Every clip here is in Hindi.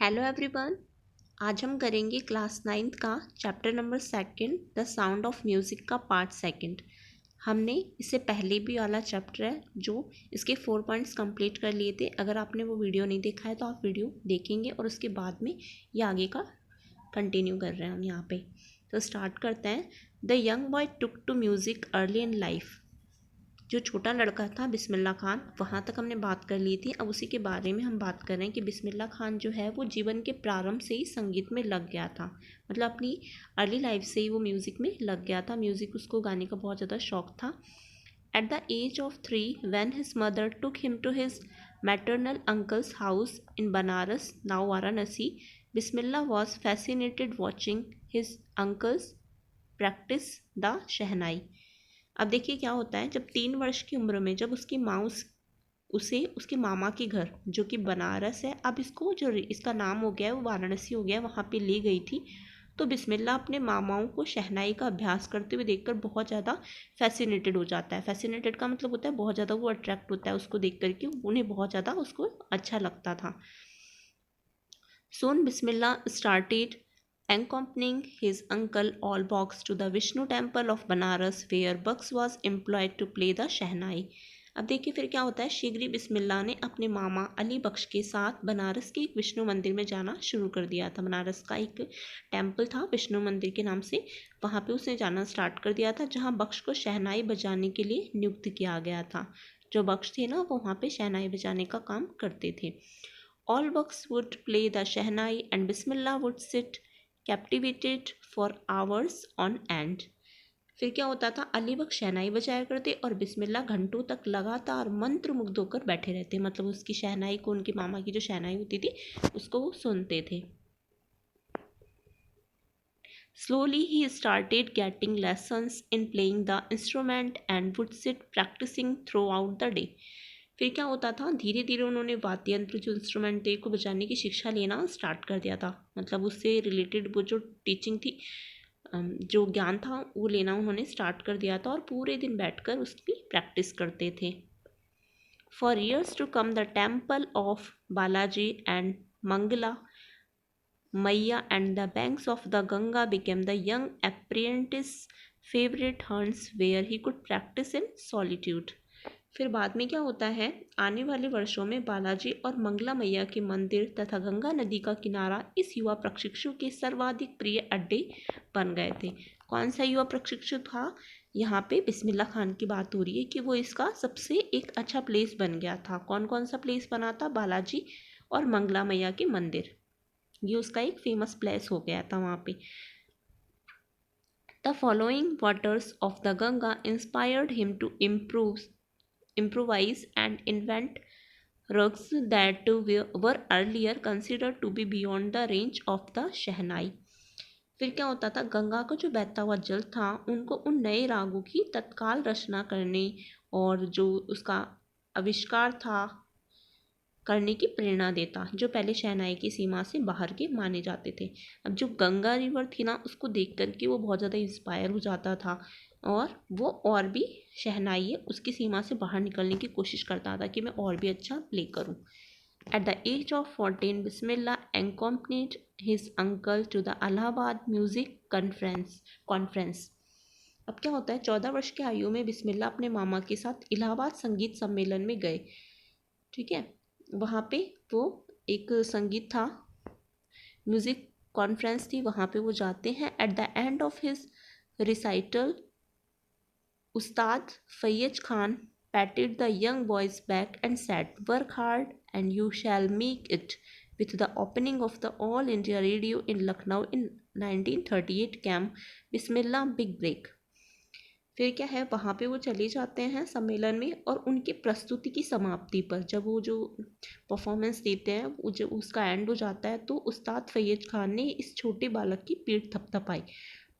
Hello everyone. आज हम करेंगे क्लास 9th का chapter number 2 the sound of music का पार्ट 2। हमने इससे पहले भी वाला चैप्टर है जो इसके 4 पॉइंट्स कंप्लीट कर लिए थे। अगर आपने वो वीडियो नहीं देखा है तो आप वीडियो देखेंगे और उसके बाद में ये आगे का कंटिन्यू कर रहे हैं हम यहाँ पे। तो स्टार्ट करते हैं। The young boy took to music early in life. जो छोटा लड़का था बिस्मिल्लाह खान, वहाँ तक हमने बात कर ली थी। अब उसी के बारे में हम बात कर रहे हैं कि बिस्मिल्लाह खान जो है वो जीवन के प्रारंभ से ही संगीत में लग गया था। मतलब अपनी अर्ली लाइफ से ही वो म्यूज़िक में लग गया था। म्यूज़िक उसको गाने का बहुत ज़्यादा शौक था। At the age of 3 when his mother took him to his maternal uncle's house in Banaras, now Varanasi, Bismillah was fascinated watching his uncles practice the shehnai। अब देखिए क्या होता है, जब 3 वर्ष की उम्र में जब उसकी माँ उसे उसके मामा के घर जो कि बनारस है, अब इसको जो इसका नाम हो गया है वो वाराणसी हो गया है, वहाँ पे ले गई थी। तो बिस्मिल्लाह अपने मामाओं को शहनाई का अभ्यास करते हुए देखकर बहुत ज़्यादा फैसिनेटेड हो जाता है। फैसिनेटेड का मतलब होता है बहुत ज़्यादा वो अट्रैक्ट होता है उसको देख करके, उन्हें बहुत ज़्यादा उसको अच्छा लगता था। Soon Bismillah started accompanying his uncle Allbox to the Vishnu temple of Banaras where Bucks was employed to play the शहनाई। अब देखिए फिर क्या होता है, शीघ्र ही बिस्मिल्लाह ने अपने मामा अली बख्श के साथ बनारस के एक विष्णु मंदिर में जाना शुरू कर दिया था। बनारस का एक टेम्पल था विष्णु मंदिर के नाम से, वहाँ पे उसने जाना स्टार्ट कर दिया था, जहाँ बख्श को शहनाई बजाने के लिए नियुक्त किया गया था। जो बख्श थे ना वो वहाँ पे शहनाई बजाने का काम करते थे। All bucks would play the shehnai and Bismillah would sit captivated for hours on end। फिर क्या होता था, अली बख्श शहनाई बजाया करते और बिस्मिल्लाह घंटों तक लगातार मंत्र मुग्ध होकर बैठे रहते। मतलब उसकी शहनाई को, उनकी मामा की जो शहनाई होती थी उसको वो सुनते थे। Slowly he started getting lessons in playing the instrument and would sit practicing throughout the day। फिर क्या होता था, धीरे धीरे उन्होंने वाद्य यंत्र जो इंस्ट्रूमेंट थे को बजाने की शिक्षा लेना स्टार्ट कर दिया था। मतलब उससे रिलेटेड वो जो टीचिंग थी, जो ज्ञान था वो लेना उन्होंने स्टार्ट कर दिया था और पूरे दिन बैठकर उसकी प्रैक्टिस करते थे। For years to come the temple of Balaji and Mangala Maya and the banks of the Ganga became the young apprentice's favorite haunts where he could practice in solitude। फिर बाद में क्या होता है, आने वाले वर्षों में बालाजी और मंगला मैया के मंदिर तथा गंगा नदी का किनारा इस युवा प्रशिक्षु के सर्वाधिक प्रिय अड्डे बन गए थे। कौन सा युवा प्रशिक्षु था, यहाँ पे बिस्मिल्लाह खान की बात हो रही है कि वो इसका सबसे एक अच्छा प्लेस बन गया था। कौन कौन सा प्लेस बना था, बालाजी और मंगला मैया के मंदिर, ये उसका एक फेमस प्लेस हो गया था वहाँ पे। The following waters of the Ganga inspired him to improvise and invent rugs that were earlier considered to be beyond the range of the शहनाई। फिर क्या होता था, गंगा का जो बहता हुआ जल था उनको उन नए रागों की तत्काल रचना करने और जो उसका आविष्कार था करने की प्रेरणा देता, जो पहले शहनाई की सीमा से बाहर के माने जाते थे। अब जो गंगा रिवर थी ना उसको देख करके वो बहुत ज़्यादा इंस्पायर हो जाता था और वो और भी शहनाई है उसकी सीमा से बाहर निकलने की कोशिश करता था कि मैं और भी अच्छा प्ले करूं। At the age of 14 Bismillah accompanied his uncle to the Allahabad music conference. अब क्या होता है, 14 वर्ष की आयु में बिस्मिल्लाह अपने मामा के साथ इलाहाबाद संगीत सम्मेलन में गए। ठीक है, वहाँ पे वो एक संगीत था, म्यूज़िक कॉन्फ्रेंस थी, वहाँ पे वो जाते हैं। At the end of his recital Ustad Faiyaz Khan patted the young boy's back and said work hard and you shall make it. With the opening of the All India Radio in Lucknow in 1938 came Bismillah big break. फिर क्या है, वहाँ पे वो चले जाते हैं सम्मेलन में और उनकी प्रस्तुति की समाप्ति पर जब वो जो परफॉर्मेंस देते हैं वो जो उसका एंड हो जाता है तो उस्ताद फैयज खान ने इस छोटे बालक की पीठ थपथपाई।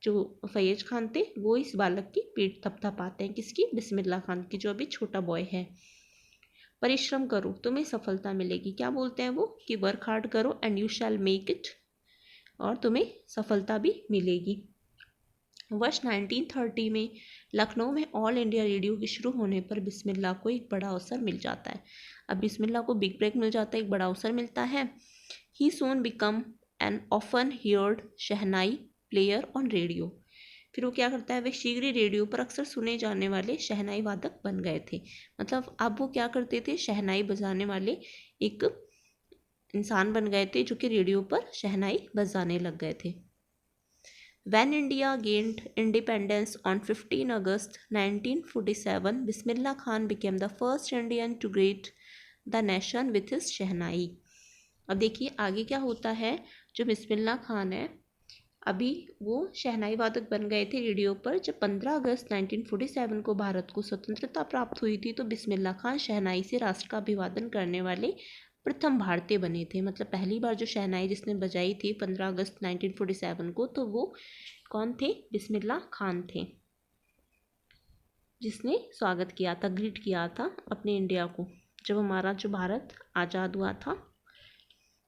जो फैयज खान थे वो इस बालक की पीठ थपथपाते हैं, किसकी, बिस्मिल्लाह खान की, जो अभी छोटा बॉय है। परिश्रम करो तुम्हें सफलता मिलेगी, क्या बोलते हैं वो कि वर्क हार्ड करो and you shall make it, और तुम्हें सफलता भी मिलेगी। वर्ष 1930 में लखनऊ में ऑल इंडिया रेडियो के शुरू होने पर बिस्मिल्लाह को एक बड़ा अवसर मिल जाता है। अब बिस्मिल्लाह को बिग ब्रेक मिल जाता है, एक बड़ा अवसर मिलता है। ही soon become an often heard shehnai player on radio. फिर वो क्या करता है, वे शीघ्र ही रेडियो पर अक्सर सुने जाने वाले शहनाई वादक बन गए थे। मतलब अब वो क्या करते थे, शहनाई बजाने वाले एक इंसान बन गए थे जो कि रेडियो पर शहनाई बजाने लग गए थे। When India gained independence on 15 August 1947, Bismillah Khan became the first Indian to greet the nation with his शहनाई। अब देखिए आगे क्या होता है। जो बिस्मिल्लाह खान है, अभी वो शहनाई वादक बन गए थे रेडियो पर। जब 15 अगस्त 1947 को भारत को स्वतंत्रता प्राप्त हुई थी तो बिस्मिल्लाह खान शहनाई से राष्ट्र का अभिवादन करने वाले प्रथम भारतीय बने थे। मतलब पहली बार जो शहनाई जिसने बजाई थी 15 अगस्त 1947 को, तो वो कौन थे, बिस्मिल्लाह खान थे, जिसने स्वागत किया था, ग्रीट किया था अपने इंडिया को जब हमारा जो भारत आज़ाद हुआ था।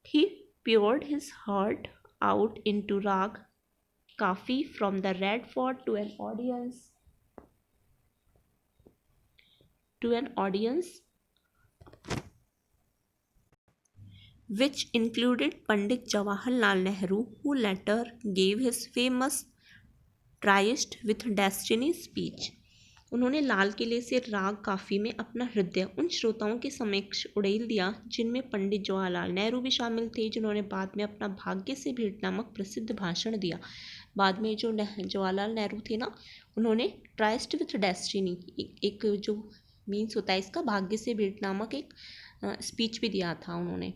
He poured his heart out into Rag Kafi from the Red Fort to an audience which included Pandit Jawaharlal Nehru, who later gave his famous Tryst with Destiny speech. उन्होंने लाल किले से राग काफ़ी में अपना हृदय उन श्रोताओं के समक्ष उड़ेल दिया जिनमें पंडित जवाहरलाल नेहरू भी शामिल थे, जिन्होंने बाद में अपना भाग्य से भेंट नामक प्रसिद्ध भाषण दिया। बाद में जो जवाहरलाल नेहरू थे ना, उन्होंने ट्राइस्ट विथ डेस्टिनी एक जो मीन्स होता है इसका, भाग्य से भेंट नामक एक स्पीच भी दिया था उन्होंने।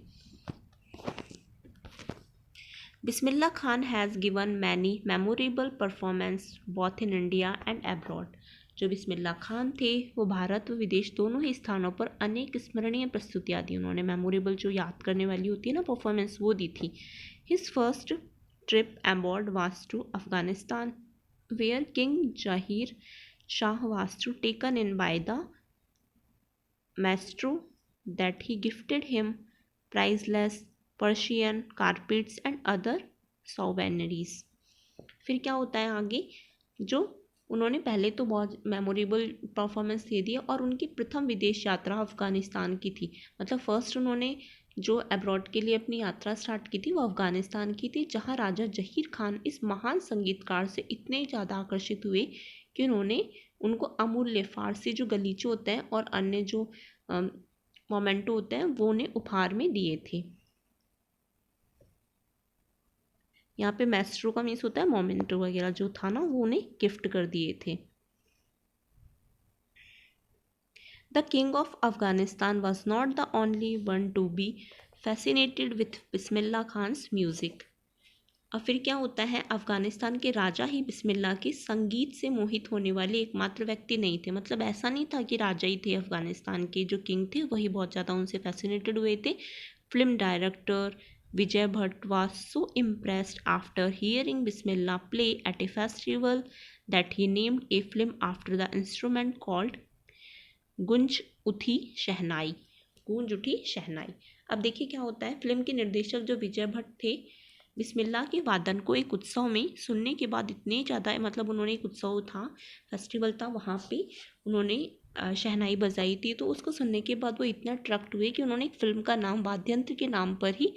Bismillah Khan has given many memorable performance both in India and abroad. जो बिस्मिल्लाह खान थे वो भारत व विदेश दोनों ही स्थानों पर अनेक स्मरणीय प्रस्तुतियाँ दी उन्होंने। मेमोरेबल जो याद करने वाली होती है ना परफॉर्मेंस, वो दी थी। His first trip abroad was to Afghanistan where king Zahir Shah was to taken in by the maestro that he gifted him priceless Persian carpets and other souvenirs। फिर क्या होता है आगे, जो उन्होंने पहले तो बहुत मेमोरेबल परफॉर्मेंस दे दिया और उनकी प्रथम विदेश यात्रा अफ़गानिस्तान की थी। मतलब फर्स्ट उन्होंने जो अब्रॉड के लिए अपनी यात्रा स्टार्ट की थी वो अफ़गानिस्तान की थी, जहां राजा जहीर खान इस महान संगीतकार से इतने ज़्यादा आकर्षित हुए कि उन्होंने उनको अमूल्य फ़ारसी जो गलीचे होते हैं और अन्य जो मोमेंटो होते हैं वो उन्हें उपहार में दिए थे। यहाँ पे मैस्ट्रो का मीन्स होता है मोमेंटो वगैरह जो था ना, वो उन्हें गिफ्ट कर दिए थे। The king of Afghanistan was not the only one to be fascinated with Bismillah Khan's music. अब फिर क्या होता है, अफगानिस्तान के राजा ही बिस्मिल्लाह के संगीत से मोहित होने वाले एकमात्र व्यक्ति नहीं थे। मतलब ऐसा नहीं था कि राजा ही थे, अफगानिस्तान के जो किंग थे वही बहुत ज़्यादा उनसे फैसिनेटेड हुए थे। Film director Vijay Bhatt was so impressed after hearing Bismillah play at a festival that he named a film after the instrument called गुंज उठी शहनाई। गूंज उठी शहनाई। अब देखिए क्या होता है, फिल्म के निर्देशक जो विजय भट्ट थे, बिस्मिल्लाह के वादन को एक उत्सव में सुनने के बाद इतने ज़्यादा, मतलब उन्होंने एक उत्सव था, फेस्टिवल था, वहाँ पे उन्होंने शहनाई बजाई थी, तो उसको सुनने के बाद वो इतना अट्रैक्ट हुए कि उन्होंने एक फ़िल्म का नाम वाद्ययंत्र के नाम पर ही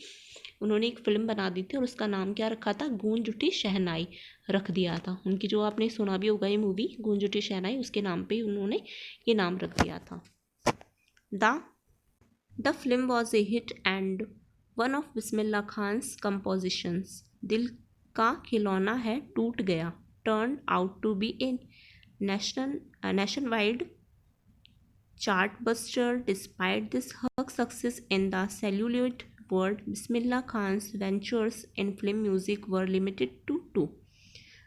उन्होंने एक फ़िल्म बना दी थी और उसका नाम क्या रखा था, गूंज उठी शहनाई रख दिया था। उनकी जो आपने सुना भी होगा ये मूवी गूंज उठी शहनाई, उसके नाम पे उन्होंने ये नाम रख दिया था। The film was a hit and one of Bismillah Khan's compositions. Dil Ka Khilona Hai Toot Gaya turn out to be a nationwide chart buster. Despite this her success in the celluloid world, Bismillah Khan's ventures in film music were limited to two।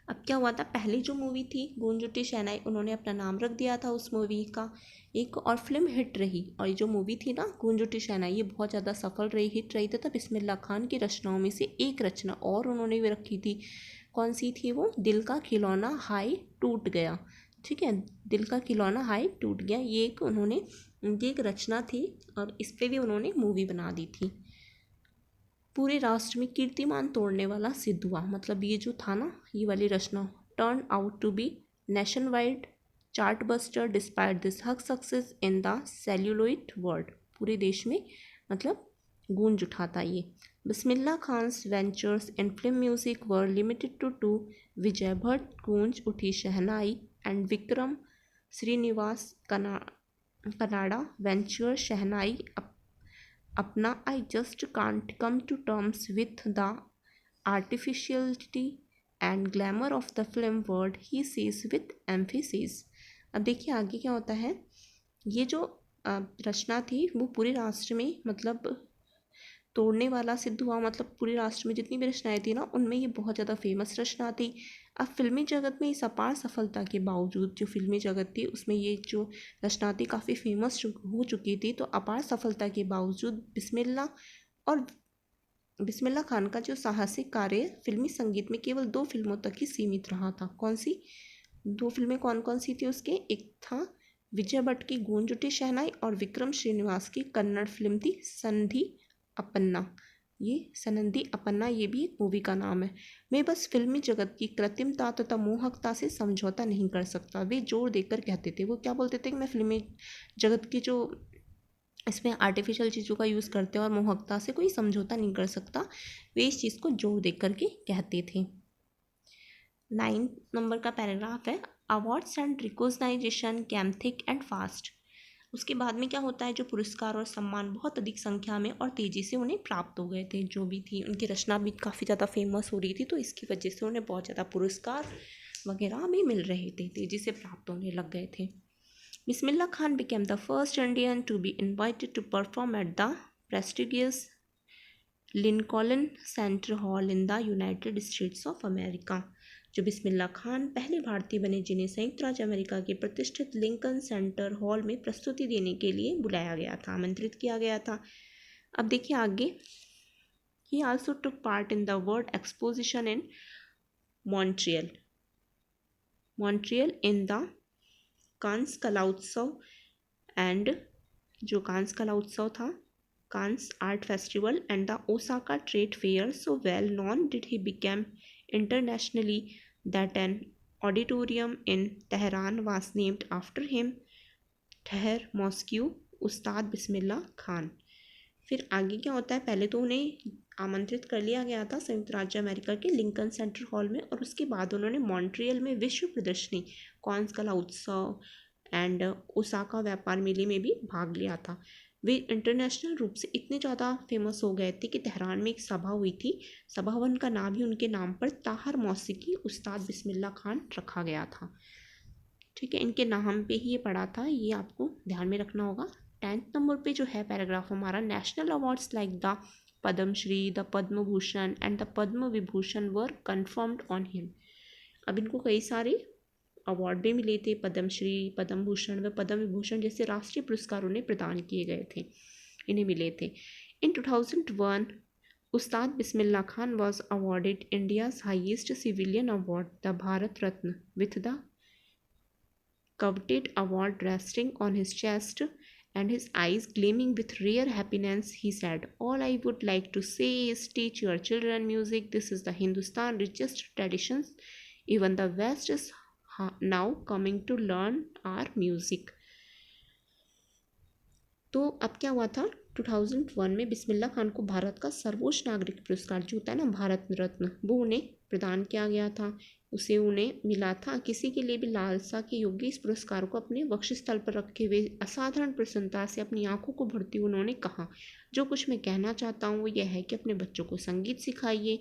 अब क्या हुआ था, पहली जो मूवी थी गूंज उठी शहनाई, उन्होंने अपना नाम रख दिया था उस मूवी का एक, और फिल्म हिट रही। और ये जो मूवी थी ना गूंज उठी शहनाई, ये बहुत ज़्यादा सफल रही, हिट रही। तो बिस्मिल्लाह खान की रचनाओं में से एक रचना और उन्होंने भी रखी थी। कौन सी थी वो, दिल का खिलौना हाय टूट गया। ठीक है, दिल का खिलौना हाय टूट गया, ये एक उन्होंने, उनकी एक रचना थी और इस पर भी उन्होंने मूवी बना दी थी। पूरे राष्ट्र में कीर्तिमान तोड़ने वाला सिद्ध हुआ। मतलब ये जो था ना, ये वाली रचना, turn out to be nation wide chart buster despite this huge success in the celluloid world. पूरे देश में मतलब गूंज उठाता ये। Bismillah Khan's ventures in film music were limited to two. Vijay Bhatt Goonj Uthi Shehnai and Vikram Srinivas Kannada venture Shehnai Appanna. I just can't come to terms with the artificiality and glamour of the film world, he says with emphasis. अब देखिए आगे क्या होता है। ये जो रचना थी वो पूरे राष्ट्र में मतलब तोड़ने वाला सिद्ध हुआ। मतलब पूरे राष्ट्र में जितनी भी रचनाएं थी ना उनमें ये बहुत ज़्यादा फेमस रचना थी। अब फिल्मी जगत में इस अपार सफलता के बावजूद जो फिल्मी जगत थी उसमें ये जो रचना थी काफ़ी फेमस हो चुकी थी। तो अपार सफलता के बावजूद बिस्मिल्लाह खान का जो साहसिक कार्य फिल्मी संगीत में केवल 2 फिल्मों तक ही सीमित रहा था। कौन सी 2 फिल्में कौन कौन सी थी उसके? एक था विजय भट्ट की गूंज उठी शहनाई और विक्रम श्रीनिवास की कन्नड़ फिल्म थी सनंदी अपन्ना। ये सनंदी अपन्ना ये भी एक मूवी का नाम है। मैं बस फिल्मी जगत की कृत्रिमता तथा मोहकता से समझौता नहीं कर सकता, वे जोर देकर कहते थे। वो क्या बोलते थे कि मैं फिल्मी जगत की जो इसमें आर्टिफिशियल चीज़ों का यूज़ करते हैं और मोहकता से कोई समझौता नहीं कर सकता, वे इस चीज़ को जोर दे करके कहते थे। 9 नंबर का पैराग्राफ है, awards and recognition came thick and fast. उसके बाद में क्या होता है, जो पुरस्कार और सम्मान बहुत अधिक संख्या में और तेज़ी से उन्हें प्राप्त हो गए थे। जो भी थी उनकी रचना भी काफ़ी ज़्यादा फेमस हो रही थी, तो इसकी वजह से उन्हें बहुत ज़्यादा पुरस्कार वगैरह भी मिल रहे थे, तेज़ी से प्राप्त होने लग गए थे। Bismillah Khan became the first Indian to be invited to perform at the prestigious Lincoln Center Hall in the United States of America। जो बिस्मिल्लाह खान पहले भारतीय बने जिन्हें संयुक्त राज्य अमेरिका के प्रतिष्ठित लिंकन सेंटर हॉल में प्रस्तुति देने के लिए बुलाया गया था, आमंत्रित किया गया था। अब देखिए आगे, he also took part in the World Exposition in Montreal in the कांस कला उत्सव एंड जो कांस कला उत्सव था, Cannes art festival and the Osaka trade fair, so well known did he become internationally that an auditorium in Tehran was named after him. ठहर मॉस्क्यू उस्ताद बिस्मिल्लाह खान। फिर आगे क्या होता है, पहले तो उन्हें आमंत्रित कर लिया गया था संयुक्त राज्य अमेरिका के लिंकन सेंटर हॉल में, और उसके बाद उन्होंने मॉन्ट्रियल में विश्व प्रदर्शनी कांस कला उत्सव एंड ओसाका व्यापार मेले में भी भाग लिया था। वे इंटरनेशनल रूप से इतने ज़्यादा फेमस हो गए थे कि तेहरान में एक सभा हुई थी, सभा भवन का नाम ही उनके नाम पर ताहर मौसीकी उस्ताद बिस्मिल्लाह खान रखा गया था। ठीक है, इनके नाम पे ही ये पड़ा था, ये आपको ध्यान में रखना होगा। 10th नंबर पे जो है पैराग्राफ हमारा, national awards like the Padmashri, the Padma Bhushan and the Padma Vibhushan were conferred on him. अब इनको कई सारे अवार्ड भी मिले थे, पद्मश्री, पद्म भूषण व पद्म विभूषण जैसे राष्ट्रीय पुरस्कार उन्हें प्रदान किए गए थे, इन्हें मिले थे। In 2001 Ustad Bismillah Khan was awarded India's highest civilian award, the Bharat Ratna, with the coveted award resting on his chest and his eyes gleaming with rare happiness. He said, all I would like to say is teach your children music. This is the Hindustan richest traditions. Even the West is now coming to learn our music. तो अब क्या हुआ था, 2001 में बिस्मिल्लाह खान को भारत का सर्वोच्च नागरिक पुरस्कार जो होता है ना भारत रत्न, वो उन्हें प्रदान किया गया था, उसे उन्हें मिला था। किसी के लिए भी लालसा के योग्य इस पुरस्कार को अपने वक्षस्थल पर रखे हुए असाधारण प्रसन्नता से अपनी आंखों को भरती हुई उन्होंने कहा, जो कुछ मैं कहना चाहता हूँ वो यह है कि अपने बच्चों को संगीत सिखाइए,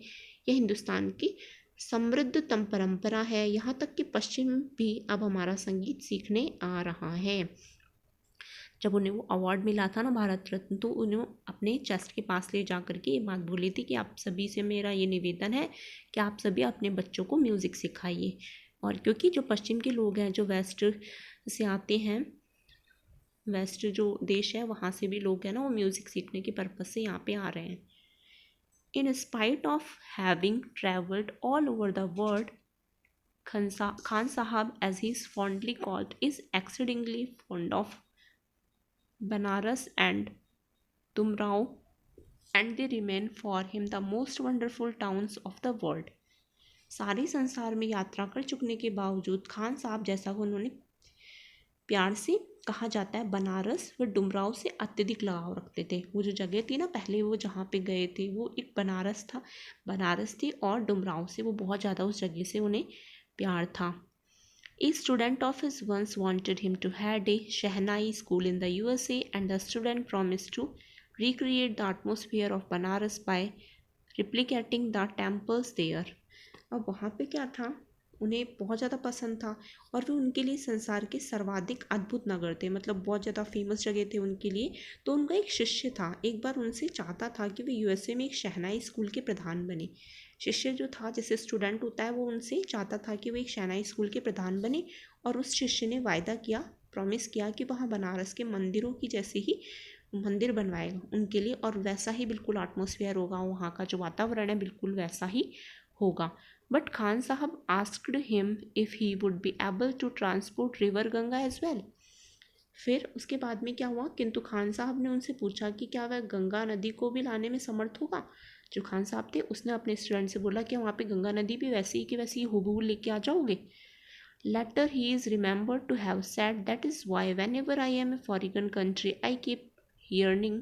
यह हिंदुस्तान की समृद्धतम परंपरा है, यहाँ तक कि पश्चिम भी अब हमारा संगीत सीखने आ रहा है। जब उन्हें वो अवार्ड मिला था ना भारत रत्न, तो उन्हें अपने चेस्ट के पास ले जा करके ये बात बोली थी कि आप सभी से मेरा ये निवेदन है कि आप सभी अपने बच्चों को म्यूज़िक सिखाइए। और क्योंकि जो पश्चिम के लोग हैं, जो वेस्ट से आते हैं, वेस्ट जो देश है वहाँ से भी लोग हैं ना, वो म्यूज़िक सीखने के पर्पज़ से यहाँ पे आ रहे हैं। In spite of having travelled all over the world, Khan Sahab as he is fondly called is exceedingly fond of Banaras and Tumrao, and they remain for him the most wonderful towns of the world। सारे संसार में यात्रा कर चुकने के बावजूद खान साहब जैसा को उन्होंने प्यार से कहा जाता है बनारस व डुमराव से अत्यधिक लगाव रखते थे। वो जो जगह थी ना पहले वो जहाँ पे गए थे वो एक बनारस था, बनारस थी और डुमराव से वो बहुत ज़्यादा उस जगह से उन्हें प्यार था। A student of his once wanted him to head a Shehnai school in the USA and the student promised to recreate the atmosphere of Banaras by replicating the temples there। अब वहाँ पे क्या था, उन्हें बहुत ज़्यादा पसंद था और वे उनके लिए संसार के सर्वाधिक अद्भुत नगर थे, मतलब बहुत ज़्यादा फेमस जगह थे उनके लिए। तो उनका एक शिष्य था, एक बार उनसे चाहता था कि वे यूएसए में एक शहनाई स्कूल के प्रधान बने। शिष्य जो था, जैसे स्टूडेंट होता है, वो उनसे चाहता था कि वो एक शहनाई स्कूल के प्रधान बने और उस शिष्य ने वायदा किया, प्रॉमिस किया कि वहाँ बनारस के मंदिरों की जैसे ही मंदिर बनवाएगा उनके लिए और वैसा ही बिल्कुल एटमॉस्फेयर होगा, वहाँ का जो वातावरण है बिल्कुल वैसा ही होगा। But Khan sahab asked him if he would be able to transport river Ganga as well. फिर उसके बाद में क्या हुआ, किंतु खान साहब ने उनसे पूछा कि क्या वह गंगा नदी को भी लाने में समर्थ होगा। जो खान साहब थे उसने अपने स्टूडेंट से बोला कि वहाँ पे गंगा नदी भी वैसी ही कि वैसी ही हूबहू लेके आ जाओगे। Later he is remembered to have said that is why whenever I am a foreign country I keep hearing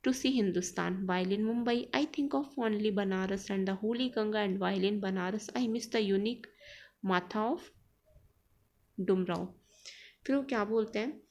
to see Hindustan. While in Mumbai, I think of only Banaras and the holy Ganga, and while in Banaras, I miss the unique Matha of Dumrao। फिर वो क्या बोलते हैं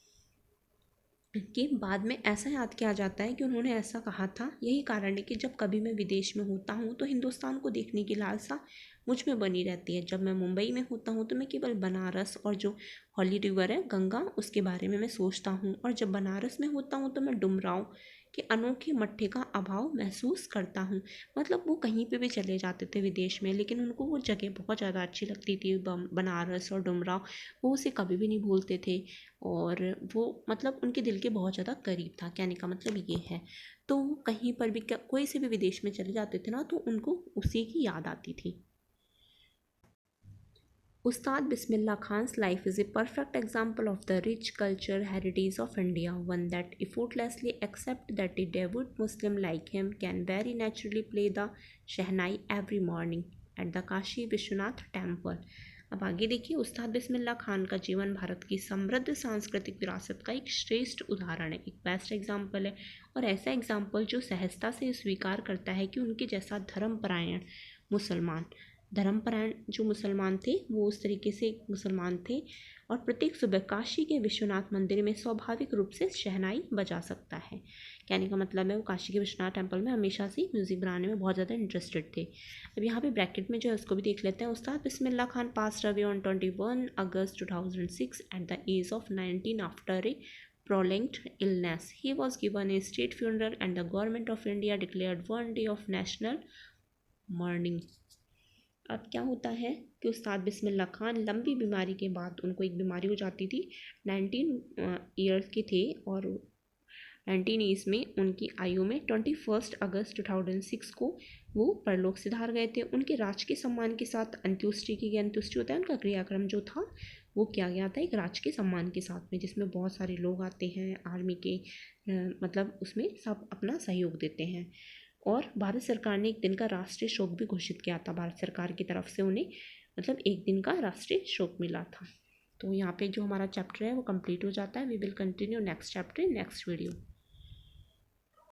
कि बाद में ऐसा याद किया जाता है कि उन्होंने ऐसा कहा था, यही कारण है कि जब कभी मैं विदेश में होता हूँ तो हिंदुस्तान को देखने की लालसा मुझ में बनी रहती है। जब मैं मुंबई में होता हूँ तो मैं केवल बनारस और जो हॉली रिवर है गंगा उसके बारे में मैं सोचता हूँ, और जब बनारस में होता हूँ तो मैं डुमराव के अनोखे मट्ठे का अभाव महसूस करता हूँ। मतलब वो कहीं पे भी चले जाते थे विदेश में, लेकिन उनको वो जगह बहुत ज़्यादा अच्छी लगती थी, बनारस और डुमराव, वो उसे कभी भी नहीं भूलते थे और वो मतलब उनके दिल के बहुत ज़्यादा करीब था। कहने का मतलब ये है। तो वो कहीं पर भी कोई से भी विदेश में चले जाते थे ना तो उनको उसी की याद आती थी। Ustad Bismillah Khan's life is a perfect example of the rich culture heritage of India, one that effortlessly accepts that a devout Muslim like him can very naturally play the Shehnai every morning at the Kashi Vishwanath temple। अब आगे देखिए, उस्ताद बिस्मिल्लाह खान का जीवन भारत की समृद्ध सांस्कृतिक विरासत का एक श्रेष्ठ उदाहरण है, एक बेस्ट एग्जाम्पल है और ऐसा एग्जाम्पल जो सहजता से स्वीकार करता है कि उनके जैसा धर्मपरायण जो मुसलमान थे वो उस तरीके से मुसलमान थे और प्रत्येक सुबह काशी के विश्वनाथ मंदिर में स्वाभाविक रूप से शहनाई बजा सकता है। कहने का मतलब है वो काशी के विश्वनाथ टेम्पल में हमेशा से म्यूज़िक बनाने में बहुत ज़्यादा इंटरेस्टेड थे। अब यहाँ पे ब्रैकेट में जो है उसको भी देख लेते हैं। Ustad Bismillah Khan passed away on 21 August 2006 at the age of 19 after a prolonged illness. He was given a state funeral and the government of India declared one day of national mourning। अब क्या होता है कि उस्ताद बिस्मिल्लाह खान लंबी बीमारी के बाद, उनको एक बीमारी हो जाती थी, 19 ईयर्स के थे और 19 ईयर्स में उनकी आयु में 21 अगस्त 2006 को वो परलोक सिधार गए थे। उनके राजकीय सम्मान के साथ अंत्योष्टि की गई। अंत्योष्टि होता है उनका क्रियाक्रम जो था वो किया गया था एक राजकीय सम्मान के साथ में, जिसमें बहुत सारे लोग आते हैं आर्मी के, मतलब उसमें सब अपना सहयोग देते हैं। और भारत सरकार ने एक दिन का राष्ट्रीय शोक भी घोषित किया था, भारत सरकार की तरफ से उन्हें मतलब एक दिन का राष्ट्रीय शोक मिला था। तो यहाँ पे जो हमारा चैप्टर है वो कंप्लीट हो जाता है। We will continue next chapter in next video.